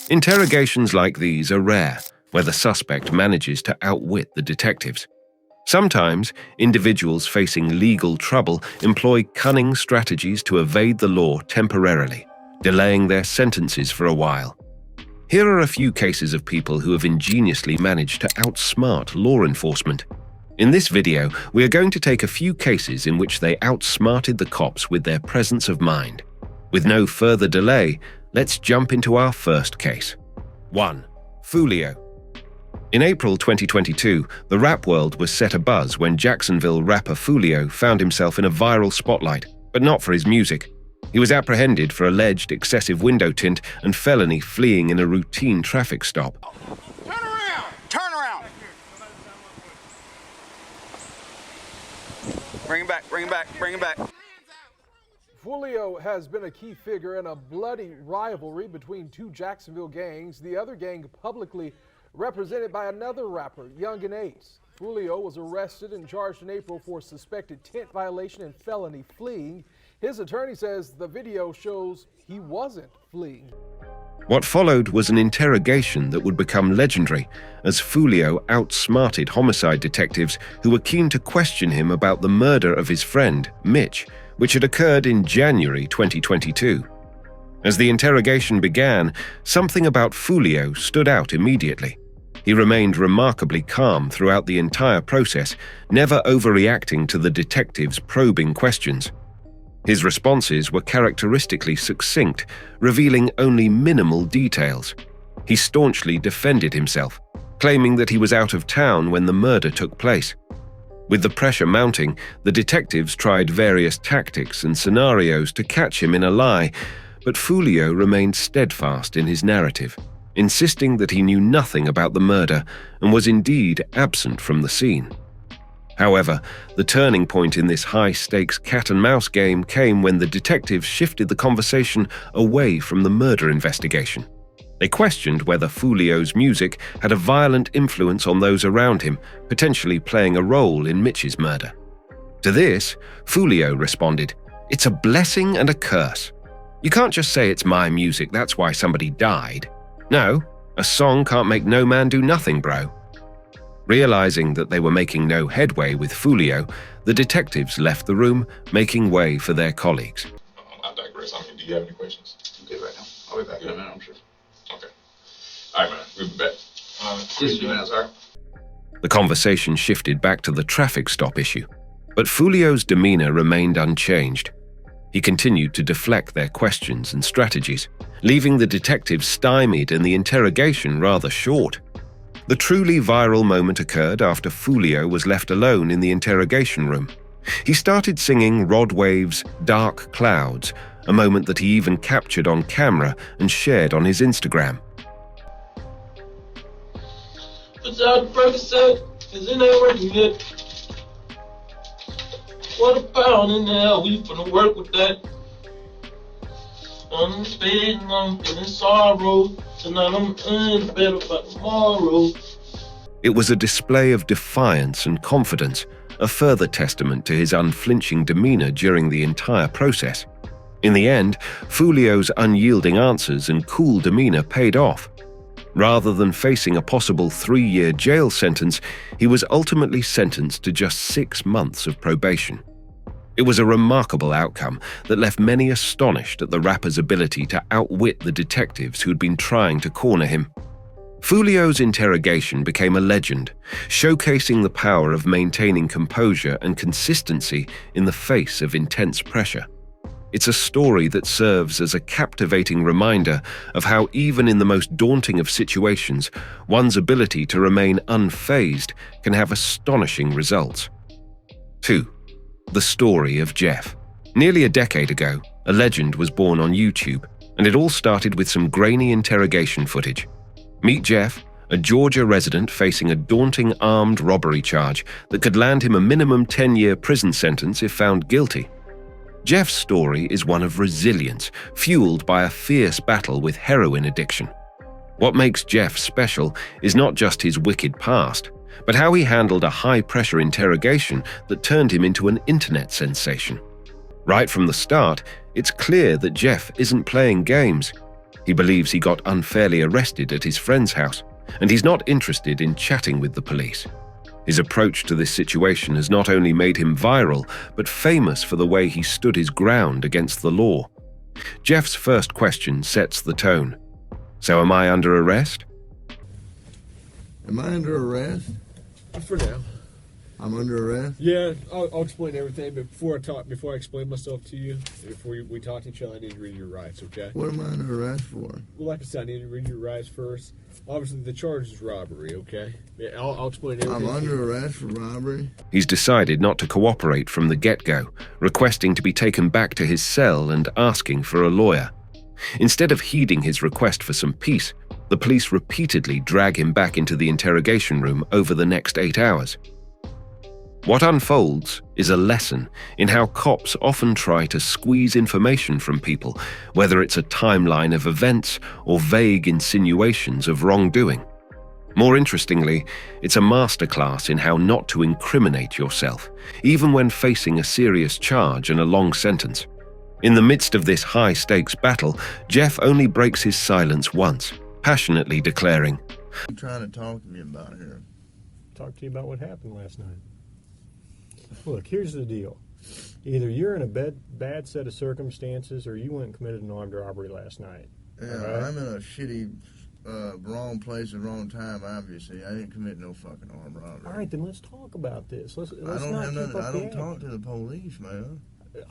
Interrogations like these are rare, where the suspect manages to outwit the detectives. Sometimes, individuals facing legal trouble employ cunning strategies to evade the law temporarily, delaying their sentences for a while. Here are a few cases of people who have ingeniously managed to outsmart law enforcement. In this video, we are going to take a few cases in which they outsmarted the cops with their presence of mind. With no further delay, let's jump into our first case. 1. Foolio. In April 2022, the rap world was set abuzz when Jacksonville rapper Foolio found himself in a viral spotlight, but not for his music. He was apprehended for alleged excessive window tint and felony fleeing in a routine traffic stop. Turn around! Turn around! Bring him back, bring him back, bring him back. Foolio has been a key figure in a bloody rivalry between two Jacksonville gangs, the other gang publicly represented by another rapper, Young and Ace. Foolio was arrested and charged in April for suspected tint violation and felony fleeing. His attorney says the video shows he wasn't fleeing. What followed was an interrogation that would become legendary, as Foolio outsmarted homicide detectives who were keen to question him about the murder of his friend, Mitch, which had occurred in January 2022. As the interrogation began, something about Foolio stood out immediately. He remained remarkably calm throughout the entire process, never overreacting to the detectives' probing questions. His responses were characteristically succinct, revealing only minimal details. He staunchly defended himself, claiming that he was out of town when the murder took place. With the pressure mounting, the detectives tried various tactics and scenarios to catch him in a lie, but Foolio remained steadfast in his narrative, insisting that he knew nothing about the murder and was indeed absent from the scene. However, the turning point in this high-stakes cat-and-mouse game came when the detectives shifted the conversation away from the murder investigation. They questioned whether Foolio's music had a violent influence on those around him, potentially playing a role in Mitch's murder. To this, Foolio responded, "It's a blessing and a curse. You can't just say it's my music, that's why somebody died. No, a song can't make no man do nothing, bro." Realizing that they were making no headway with Foolio, the detectives left the room, making way for their colleagues. I digress. Do you have any questions? I'm good right now. I'll be back in a minute, I'm sure. Okay. All right, man. We'll be back. Just a few minutes, sir. The conversation shifted back to the traffic stop issue, but Foolio's demeanor remained unchanged. He continued to deflect their questions and strategies, leaving the detectives stymied and the interrogation rather short. The truly viral moment occurred after Foolio was left alone in the interrogation room. He started singing Rod Wave's "Dark Clouds," a moment that he even captured on camera and shared on his Instagram. Put out the Percocet, 'cause it ain't working yet. What a pound in there, we finna work with that. I'm spitting, I'm feeling sorrow. Tonight I'm in bed about tomorrow. It was a display of defiance and confidence, a further testament to his unflinching demeanor during the entire process. In the end, Foolio's unyielding answers and cool demeanor paid off. Rather than facing a possible 3-year jail sentence, he was ultimately sentenced to just 6 months of probation. It was a remarkable outcome that left many astonished at the rapper's ability to outwit the detectives who'd been trying to corner him. Foolio's interrogation became a legend, showcasing the power of maintaining composure and consistency in the face of intense pressure. It's a story that serves as a captivating reminder of how even in the most daunting of situations, one's ability to remain unfazed can have astonishing results. 2. The story of Jeff. Nearly a decade ago, a legend was born on YouTube, and it all started with some grainy interrogation footage. Meet Jeff, a Georgia resident facing a daunting armed robbery charge that could land him a minimum 10-year prison sentence if found guilty. Jeff's story is one of resilience, fueled by a fierce battle with heroin addiction. What makes Jeff special is not just his wicked past, but how he handled a high-pressure interrogation that turned him into an internet sensation. Right from the start, it's clear that Jeff isn't playing games. He believes he got unfairly arrested at his friend's house, and he's not interested in chatting with the police. His approach to this situation has not only made him viral, but famous for the way he stood his ground against the law. Jeff's first question sets the tone. So am I under arrest? Am I under arrest? For now. I'm under arrest? Yeah, I'll explain everything, but before I explain myself to you, before we talk to each other, I need to read your rights, okay? What am I under arrest for? Well, like I said, I need to read your rights first. Obviously, the charge is robbery, okay? Yeah, I'll explain everything. I'm under arrest for robbery? He's decided not to cooperate from the get-go, requesting to be taken back to his cell and asking for a lawyer. Instead of heeding his request for some peace, the police repeatedly drag him back into the interrogation room over the next 8 hours. What unfolds is a lesson in how cops often try to squeeze information from people, whether it's a timeline of events or vague insinuations of wrongdoing. More interestingly, it's a masterclass in how not to incriminate yourself, even when facing a serious charge and a long sentence. In the midst of this high-stakes battle, Jeff only breaks his silence once, passionately declaring, What are you trying to talk to me about here? Talk to you about what happened last night. Look, here's the deal. Either you're in a bad set of circumstances or you went and committed an armed robbery last night. Yeah, right? I'm in a shitty, wrong place at the wrong time, obviously. I didn't commit no fucking armed robbery. All right, then let's talk about this. Let's I not keep up I the don't talk act. to the police, man.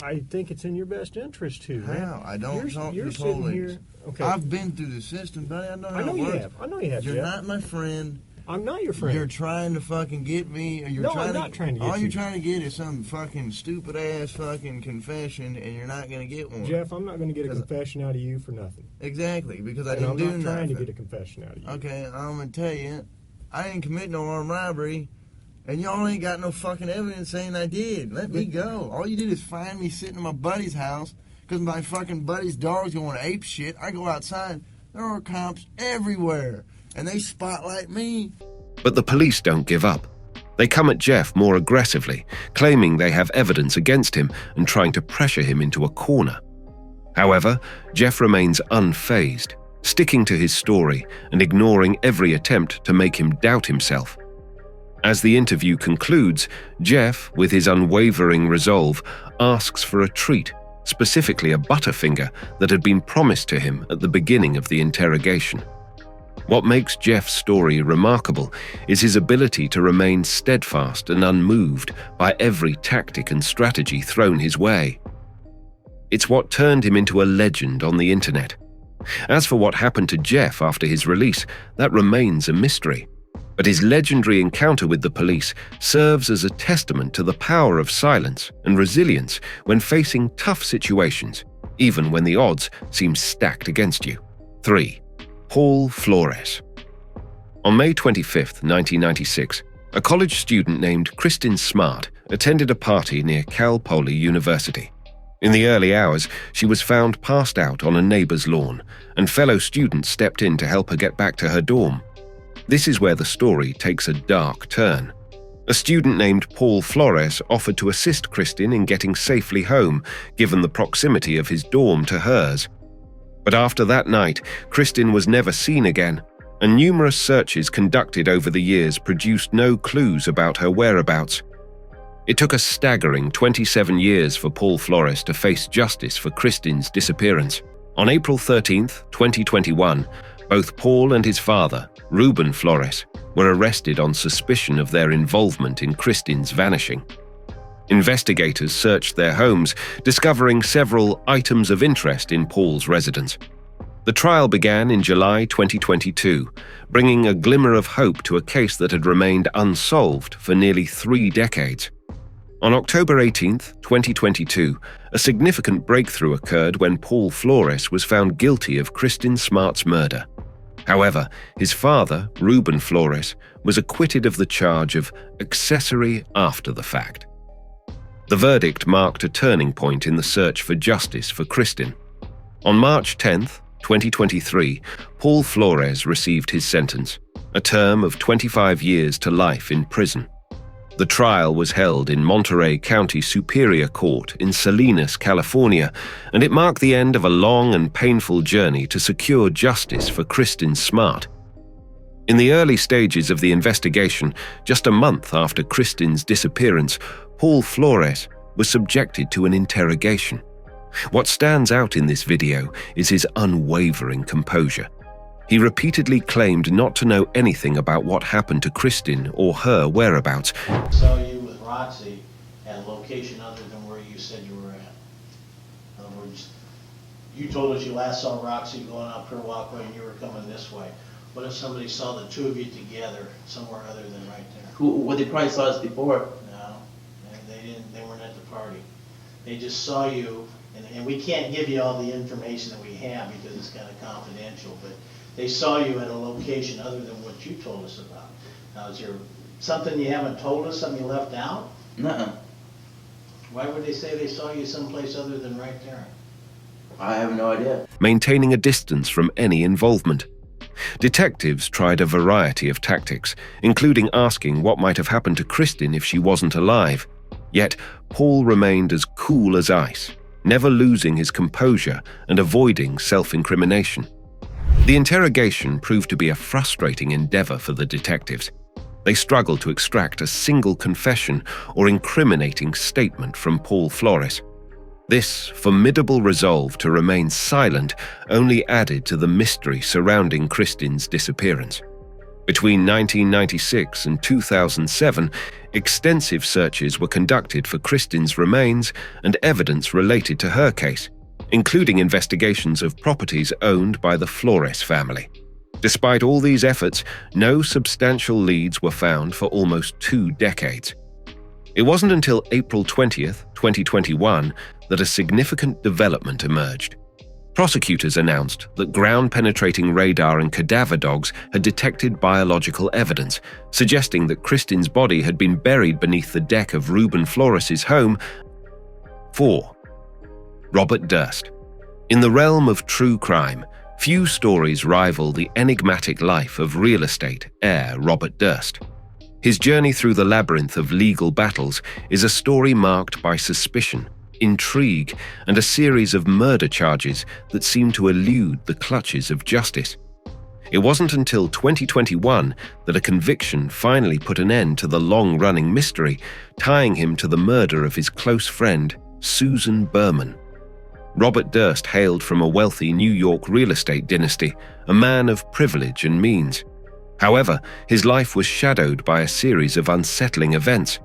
I think it's in your best interest to. How? Man. I don't talk to you're the sitting police. Here, okay. I've been through the system, buddy. I know how I know it you works. have. I know you have, You're Jeff. not my friend. I'm not your friend. You're trying to fucking get me. Or you're No, trying I'm not trying to get all you. you're trying to get is some fucking stupid ass fucking confession, and you're not gonna get one. Jeff, I'm not going to get a confession out of you for nothing. Exactly, because I And didn't I'm do not nothing. trying to get a confession out of you. Okay, I'm gonna tell you, I didn't commit no armed robbery, and y'all ain't got no fucking evidence saying I did. Let me go. All you did is find me sitting in my buddy's house because my fucking buddy's dog's going ape shit. I go outside, there are cops everywhere, and they spotlight me. but the police don't give up. They come at Jeff more aggressively, claiming they have evidence against him and trying to pressure him into a corner. However, Jeff remains unfazed, sticking to his story and ignoring every attempt to make him doubt himself. As the interview concludes, Jeff, with his unwavering resolve, asks for a treat, specifically a Butterfinger that had been promised to him at the beginning of the interrogation. What makes Jeff's story remarkable is his ability to remain steadfast and unmoved by every tactic and strategy thrown his way. It's what turned him into a legend on the internet. As for what happened to Jeff after his release, that remains a mystery. But his legendary encounter with the police serves as a testament to the power of silence and resilience when facing tough situations, even when the odds seem stacked against you. 3. Paul Flores. On May 25, 1996, a college student named Kristin Smart attended a party near Cal Poly University. In the early hours, she was found passed out on a neighbor's lawn, and fellow students stepped in to help her get back to her dorm. This is where the story takes a dark turn. A student named Paul Flores offered to assist Kristin in getting safely home, given the proximity of his dorm to hers. But after that night, Kristin was never seen again, and numerous searches conducted over the years produced no clues about her whereabouts. It took a staggering 27 years for Paul Flores to face justice for Kristin's disappearance. On April 13, 2021, both Paul and his father, Ruben Flores, were arrested on suspicion of their involvement in Kristin's vanishing. Investigators searched their homes, discovering several items of interest in Paul's residence. The trial began in July 2022, bringing a glimmer of hope to a case that had remained unsolved for nearly 3 decades. On October 18, 2022, a significant breakthrough occurred when Paul Flores was found guilty of Kristin Smart's murder. However, his father, Ruben Flores, was acquitted of the charge of accessory after the fact. The verdict marked a turning point in the search for justice for Kristin. On March 10, 2023, Paul Flores received his sentence, a term of 25 years to life in prison. The trial was held in Monterey County Superior Court in Salinas, California, and it marked the end of a long and painful journey to secure justice for Kristen Smart. In the early stages of the investigation, just a month after Kristen's disappearance, Paul Flores was subjected to an interrogation. What stands out in this video is his unwavering composure. He repeatedly claimed not to know anything about what happened to Kristen or her whereabouts. Saw you with Roxy at a location other than where you said you were at. In other words, you told us you last saw Roxy going up her walkway and you were coming this way. What if somebody saw the two of you together somewhere other than right there? Well, they probably saw us before. No, they didn't. They weren't at the party. They just saw you, and we can't give you all the information that we have because it's kind of confidential, but they saw you at a location other than what you told us about. Now, is there something you haven't told us, something you left out? Nuh-uh. Why would they say they saw you someplace other than right there? I have no idea. Maintaining a distance from any involvement. Detectives tried a variety of tactics, including asking what might have happened to Kristen if she wasn't alive. Yet, Paul remained as cool as ice, never losing his composure and avoiding self-incrimination. The interrogation proved to be a frustrating endeavor for the detectives. They struggled to extract a single confession or incriminating statement from Paul Flores. This formidable resolve to remain silent only added to the mystery surrounding Kristen's disappearance. Between 1996 and 2007, extensive searches were conducted for Kristen's remains and evidence related to her case, including investigations of properties owned by the Flores family. Despite all these efforts, no substantial leads were found for almost 2 decades. It wasn't until April 20th, 2021, that a significant development emerged. Prosecutors announced that ground-penetrating radar and cadaver dogs had detected biological evidence, suggesting that Kristen's body had been buried beneath the deck of Ruben Flores's home. 4. Robert Durst. In the realm of true crime, few stories rival the enigmatic life of real estate heir Robert Durst. His journey through the labyrinth of legal battles is a story marked by suspicion, intrigue, and a series of murder charges that seem to elude the clutches of justice. It wasn't until 2021 that a conviction finally put an end to the long-running mystery, tying him to the murder of his close friend, Susan Berman. Robert Durst hailed from a wealthy New York real estate dynasty, a man of privilege and means. However, his life was shadowed by a series of unsettling events.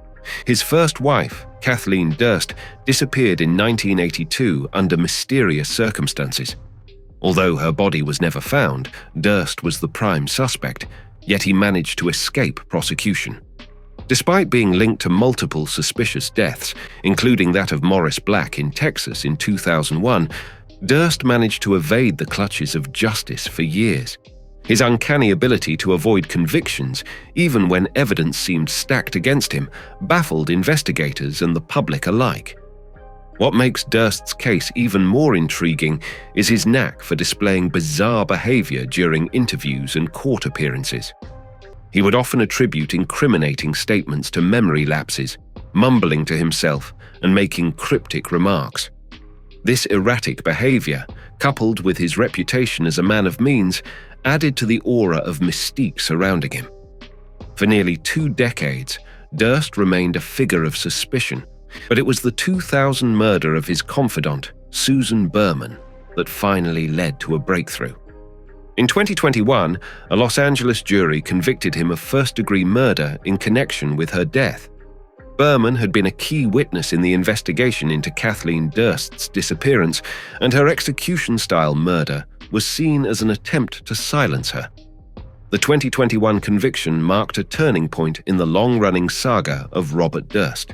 His first wife, Kathleen Durst, disappeared in 1982 under mysterious circumstances. Although her body was never found, Durst was the prime suspect, yet he managed to escape prosecution. Despite being linked to multiple suspicious deaths, including that of Morris Black in Texas in 2001, Durst managed to evade the clutches of justice for years. His uncanny ability to avoid convictions, even when evidence seemed stacked against him, baffled investigators and the public alike. What makes Durst's case even more intriguing is his knack for displaying bizarre behavior during interviews and court appearances. He would often attribute incriminating statements to memory lapses, mumbling to himself and making cryptic remarks. This erratic behavior, coupled with his reputation as a man of means, added to the aura of mystique surrounding him. For nearly 2 decades, Durst remained a figure of suspicion, but it was the 2000 murder of his confidant, Susan Berman, that finally led to a breakthrough. In 2021, a Los Angeles jury convicted him of first-degree murder in connection with her death. Berman had been a key witness in the investigation into Kathleen Durst's disappearance, and her execution-style murder was seen as an attempt to silence her. The 2021 conviction marked a turning point in the long-running saga of Robert Durst.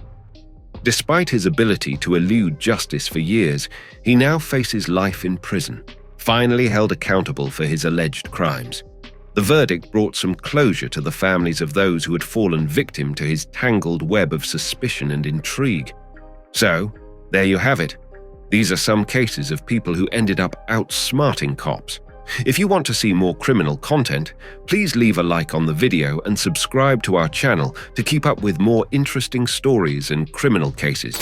Despite his ability to elude justice for years, he now faces life in prison, finally held accountable for his alleged crimes. The verdict brought some closure to the families of those who had fallen victim to his tangled web of suspicion and intrigue. So, there you have it. These are some cases of people who ended up outsmarting cops, If you want to see more criminal content, please leave a like on the video and subscribe to our channel to keep up with more interesting stories and criminal cases.